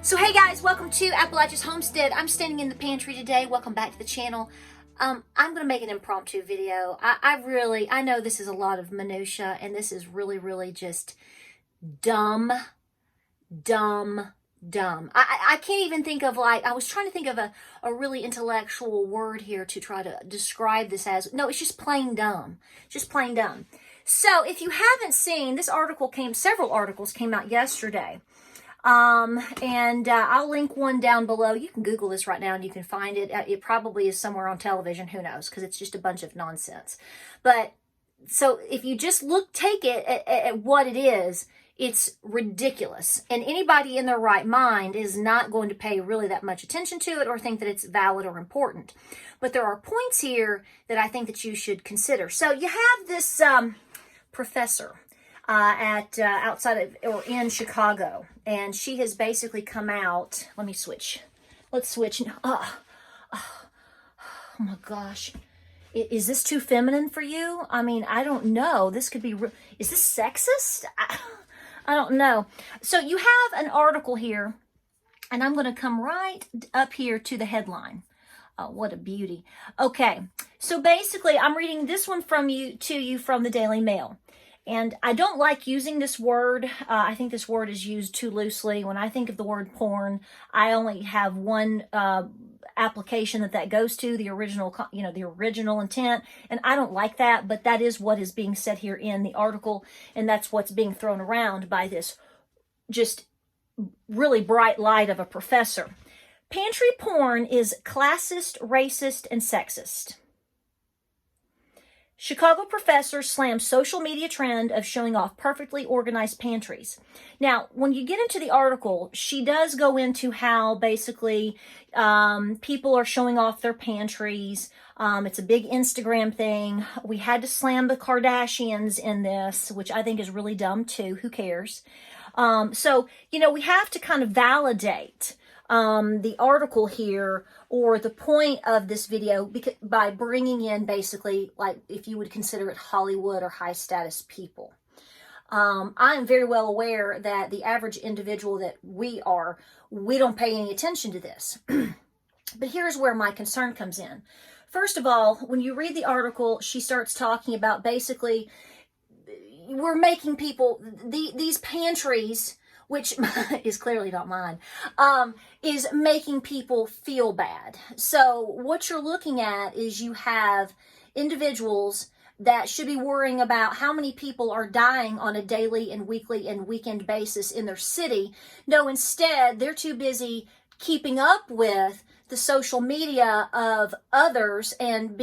So hey guys, welcome to Appalachia's Homestead. I'm standing in the pantry today. Welcome back to the channel. I'm going to make an impromptu video. I know this is a lot of minutia, and this is really just dumb. I can't even think of, I was trying to think of a really intellectual word here to try to describe this as. No, it's just plain dumb. Just plain dumb. So if you haven't seen, several articles came out yesterday. I'll link one down below. You can Google this right now and you can find it. It probably is somewhere on television. Who knows? Because it's just a bunch of nonsense. But so if you just take it at what it is, it's ridiculous. And anybody in their right mind is not going to pay really that much attention to it or think that it's valid or important. But there are points here that I think that you should consider. So you have this professor outside of or in Chicago, and she has basically come out. Let's switch. Oh my gosh. Is this too feminine for you? I mean, I don't know. This could be, is this sexist? I don't know. So you have an article here, and I'm going to come right up here to the headline. Oh, what a beauty. Okay. So basically, I'm reading this one to you from the Daily Mail. And I don't like using this word. I think this word is used too loosely. When I think of the word porn, I only have one application that goes to, the original, the original intent. And I don't like that, but that is what is being said here in the article. And that's what's being thrown around by this just really bright light of a professor. Pantry porn is classist, racist, and sexist. Chicago professor slams social media trend of showing off perfectly organized pantries. Now, when you get into the article, she does go into how basically people are showing off their pantries. It's a big Instagram thing. We had to slam the Kardashians in this, which I think is really dumb too. Who cares? So, we have to kind of validate the article here or the point of this video by bringing in basically, like, if you would consider it Hollywood or high status people. I am very well aware that the average individual that we don't pay any attention to this. But here's where my concern comes in. First of all, when you read the article, she starts talking about basically we're making people, these pantries, which is clearly not mine, is making people feel bad. So what you're looking at is you have individuals that should be worrying about how many people are dying on a daily and weekly and weekend basis in their city. No, instead, they're too busy keeping up with the social media of others and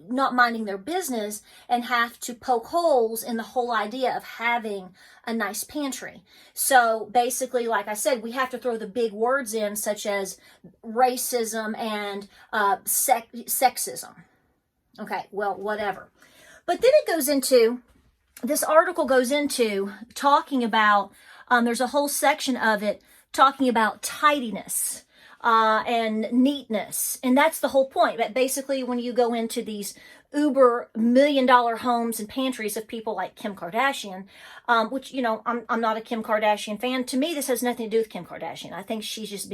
not minding their business, and have to poke holes in the whole idea of having a nice pantry. So basically, like I said, we have to throw the big words in, such as racism and sexism. Okay, well, whatever. But then this article goes into talking about, there's a whole section of it talking about tidiness. And neatness. And that's the whole point. But basically, when you go into these uber $1-million homes and pantries of people like Kim Kardashian, which, I'm not a Kim Kardashian fan. To me, this has nothing to do with Kim Kardashian. I think she's just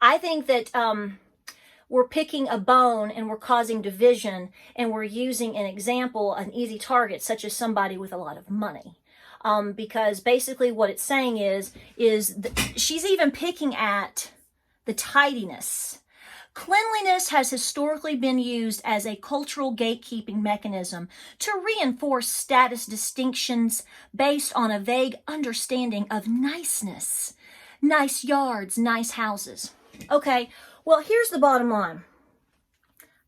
I think that we're picking a bone and we're causing division, and we're using an example, an easy target, such as somebody with a lot of money. Because basically what it's saying is she's even picking at the tidiness. Cleanliness has historically been used as a cultural gatekeeping mechanism to reinforce status distinctions based on a vague understanding of niceness. Nice yards, nice houses. Okay, well, here's the bottom line.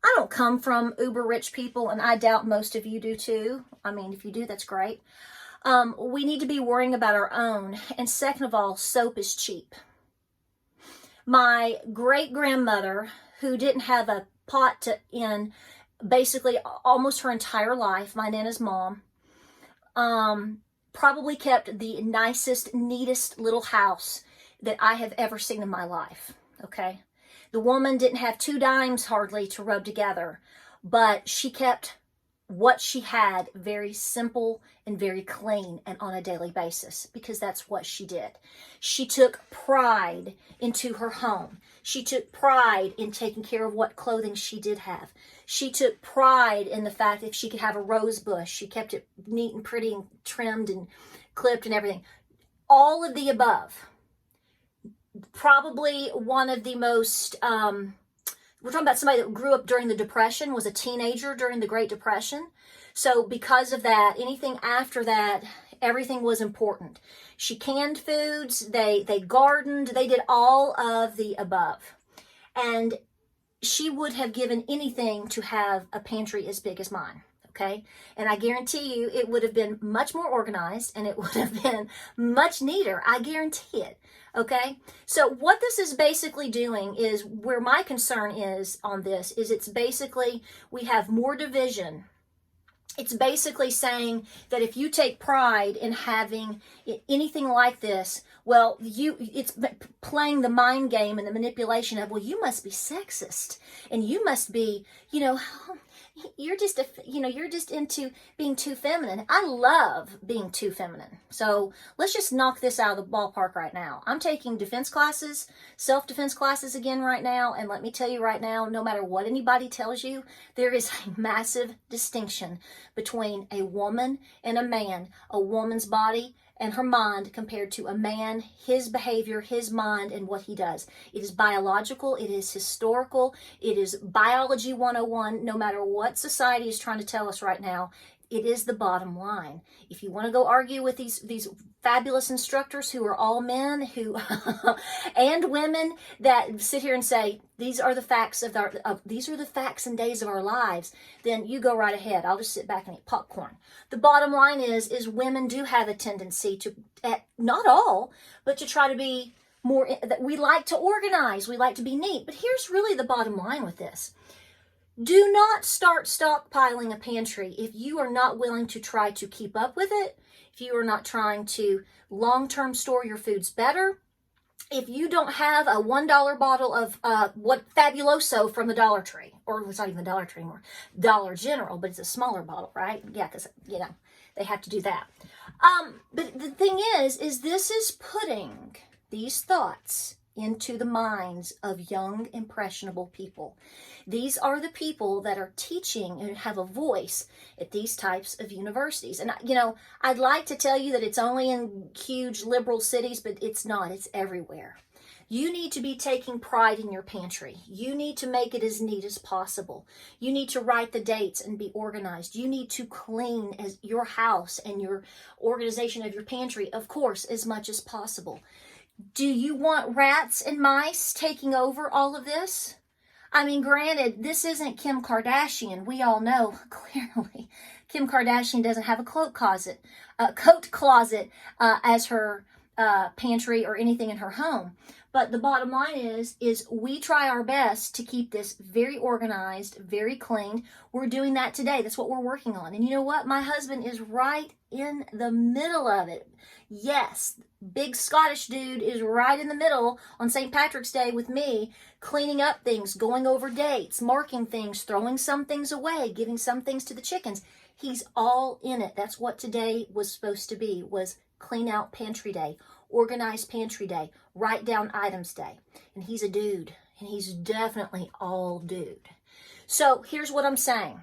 I don't come from uber rich people, and I doubt most of you do too. I mean, if you do, that's great. We need to be worrying about our own. And second of all, soap is cheap. My great-grandmother, who didn't have a pot in basically almost her entire life, my Nana's mom, probably kept the nicest, neatest little house that I have ever seen in my life, okay? The woman didn't have 2 dimes hardly to rub together, but she kept what she had very simple and very clean and on a daily basis, because that's what she did. She took pride into her home. She took pride in taking care of what clothing she did have. She took pride in the fact that if she could have a rose bush, she kept it neat and pretty and trimmed and clipped and everything. All of the above. Probably one of the most, we're talking about somebody that grew up during the Depression, was a teenager during the Great Depression. So because of that, anything after that, everything was important. She canned foods, they gardened, they did all of the above. And she would have given anything to have a pantry as big as mine. Okay. And I guarantee you it would have been much more organized and it would have been much neater. I guarantee it. Okay. So what this is basically doing is, where my concern is on this is, it's basically, we have more division. It's basically saying that if you take pride in having anything like this, well, it's playing the mind game and the manipulation of, well, you must be sexist and you must be, you're just into being too feminine. I love being too feminine. So let's just knock this out of the ballpark right now. I'm taking defense classes, self-defense classes again right now. And let me tell you right now, no matter what anybody tells you, there is a massive distinction between a woman and a man, a woman's body and her mind compared to a man, his behavior, his mind, and what he does. It is biological, it is historical, it is biology 101, no matter what society is trying to tell us right now. It is the bottom line. If you want to go argue with these fabulous instructors who are all men who and women that sit here and say these are the facts these are the facts and days of our lives, then you go right ahead. I'll just sit back and eat popcorn. The bottom line is women do have a tendency to, not all, but to try to be more. That we like to organize, we like to be neat. But here's really the bottom line with this. Do not start stockpiling a pantry if you are not willing to try to keep up with it, if you are not trying to long-term store your foods better, if you don't have a $1 bottle of what Fabuloso from the Dollar Tree, or it's not even the Dollar Tree anymore, Dollar General, but it's a smaller bottle, right? Yeah, because, they have to do that. But the thing is this is putting these thoughts into the minds of young, impressionable people. These are the people that are teaching and have a voice at these types of universities. And, I'd like to tell you that it's only in huge liberal cities, but it's not. It's everywhere. You need to be taking pride in your pantry. You need to make it as neat as possible. You need to write the dates and be organized. You need to clean as your house and your organization of your pantry, of course, as much as possible. Do you want rats and mice taking over all of this? I mean, granted, this isn't Kim Kardashian. We all know clearly Kim Kardashian doesn't have a coat closet as her pantry or anything in her home. But the bottom line is we try our best to keep this very organized, very clean. We're doing that today. That's what we're working on. And you know what? My husband is right in the middle of it. Yes, big Scottish dude is right in the middle on St. Patrick's Day with me, cleaning up things, going over dates, marking things, throwing some things away, giving some things to the chickens. He's all in it. That's what today was supposed to be, was clean out pantry day, organize pantry day, write down items day. And he's a dude, and he's definitely all dude. So here's what I'm saying.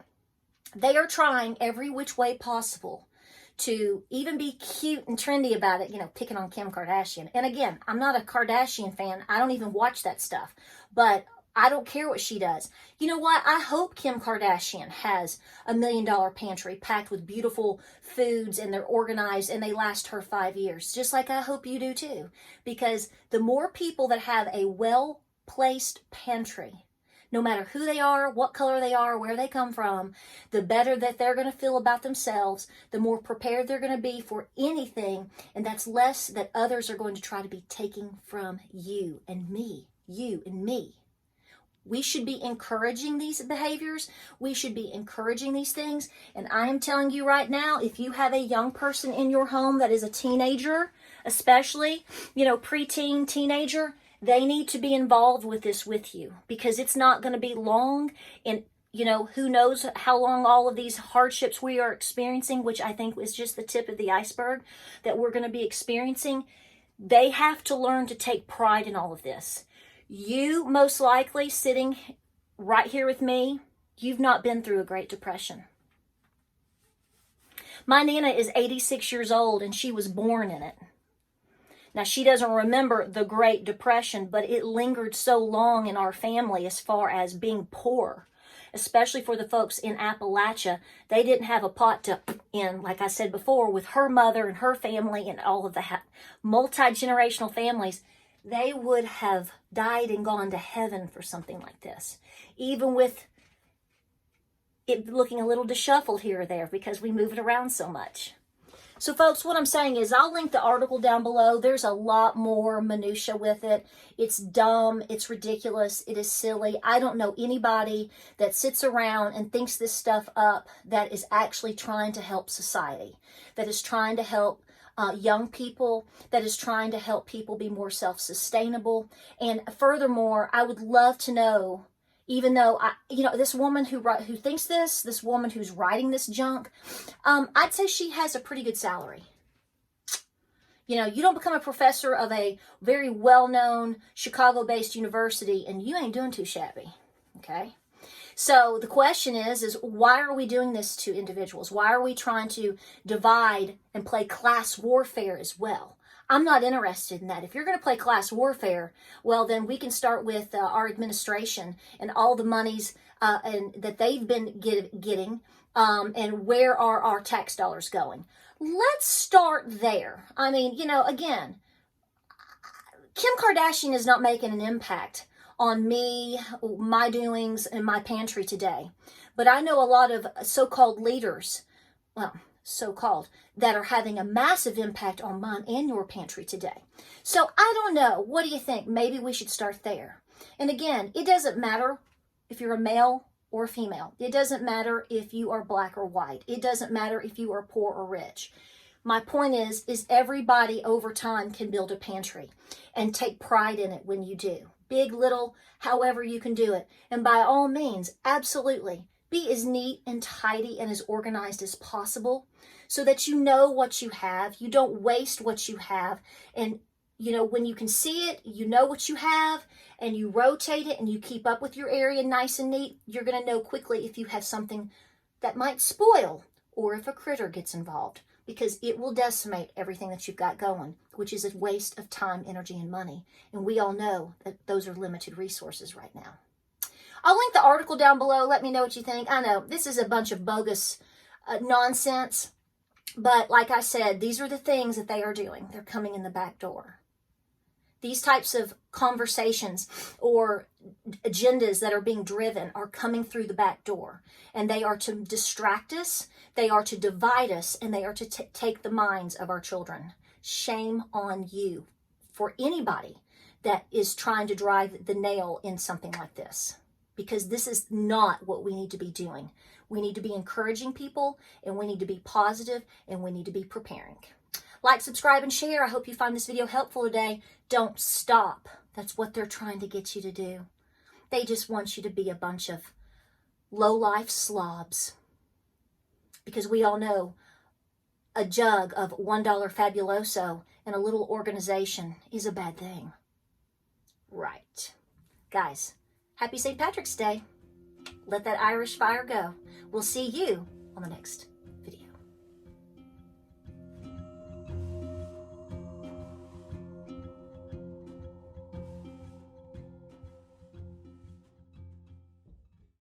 They are trying every which way possible to even be cute and trendy about it, picking on Kim Kardashian. And again, I'm not a Kardashian fan. I don't even watch that stuff. But I don't care what she does. You know what? I hope Kim Kardashian has $1 million pantry packed with beautiful foods and they're organized and they last her 5 years. Just like I hope you do too. Because the more people that have a well-placed pantry, no matter who they are, what color they are, where they come from, the better that they're going to feel about themselves, the more prepared they're going to be for anything, and that's less that others are going to try to be taking from you and me. We should be encouraging these behaviors. We should be encouraging these things. And I am telling you right now, if you have a young person in your home that is a teenager, especially, preteen, teenager, they need to be involved with this with you, because it's not going to be long. And you know, who knows how long all of these hardships we are experiencing, which I think is just the tip of the iceberg that we're going to be experiencing. They have to learn to take pride in all of this. You, most likely, sitting right here with me, you've not been through a Great Depression. My Nana is 86 years old, and she was born in it. Now, she doesn't remember the Great Depression, but it lingered so long in our family as far as being poor, especially for the folks in Appalachia. They didn't have a pot to in, like I said before, with her mother and her family and all of the multi-generational families. They would have died and gone to heaven for something like this, even with it looking a little disheveled here or there because we move it around so much. So folks, what I'm saying is I'll link the article down below. There's a lot more minutia with it. It's dumb. It's ridiculous. It is silly. I don't know anybody that sits around and thinks this stuff up that is actually trying to help society, that is trying to help young people, that is trying to help people be more self-sustainable. And furthermore, I would love to know, even though, this woman who thinks this woman who's writing this junk, I'd say she has a pretty good salary. You know, you don't become a professor of a very well-known Chicago-based university and you ain't doing too shabby, okay? So the question is why are we doing this to individuals? Why are we trying to divide and play class warfare as well? I'm not interested in that. If you're going to play class warfare, well, then we can start with our administration and all the monies and that they've been getting and where are our tax dollars going. Let's start there. I mean, you know, again, Kim Kardashian is not making an impact on me, my doings, and my pantry today. But I know a lot of so-called leaders, well, so-called, that are having a massive impact on mine and your pantry today. So I don't know. What do you think? Maybe we should start there. And again, it doesn't matter if you're a male or a female. It doesn't matter if you are black or white. It doesn't matter if you are poor or rich. My point is everybody over time can build a pantry and take pride in it when you do. Big, little, however you can do it. And by all means, absolutely, be as neat and tidy and as organized as possible so that you know what you have. You don't waste what you have. And, you know, when you can see it, you know what you have, and you rotate it and you keep up with your area nice and neat, you're going to know quickly if you have something that might spoil or if a critter gets involved, because it will decimate everything that you've got going, which is a waste of time, energy, and money. And we all know that those are limited resources right now. I'll link the article down below. Let me know what you think. I know this is a bunch of bogus nonsense, but like I said, these are the things that they are doing. They're coming in the back door. These types of conversations or agendas that are being driven are coming through the back door, and they are to distract us, they are to divide us, and they are to take the minds of our children. Shame on you for anybody that is trying to drive the nail in something like this, because this is not what we need to be doing. We need to be encouraging people, and we need to be positive, and we need to be preparing. Like, subscribe, and share. I hope you find this video helpful today. Don't stop. That's what they're trying to get you to do. They just want you to be a bunch of low-life slobs. Because we all know a jug of $1 Fabuloso in a little organization is a bad thing. Right. Guys, happy St. Patrick's Day. Let that Irish fire go. We'll see you on the next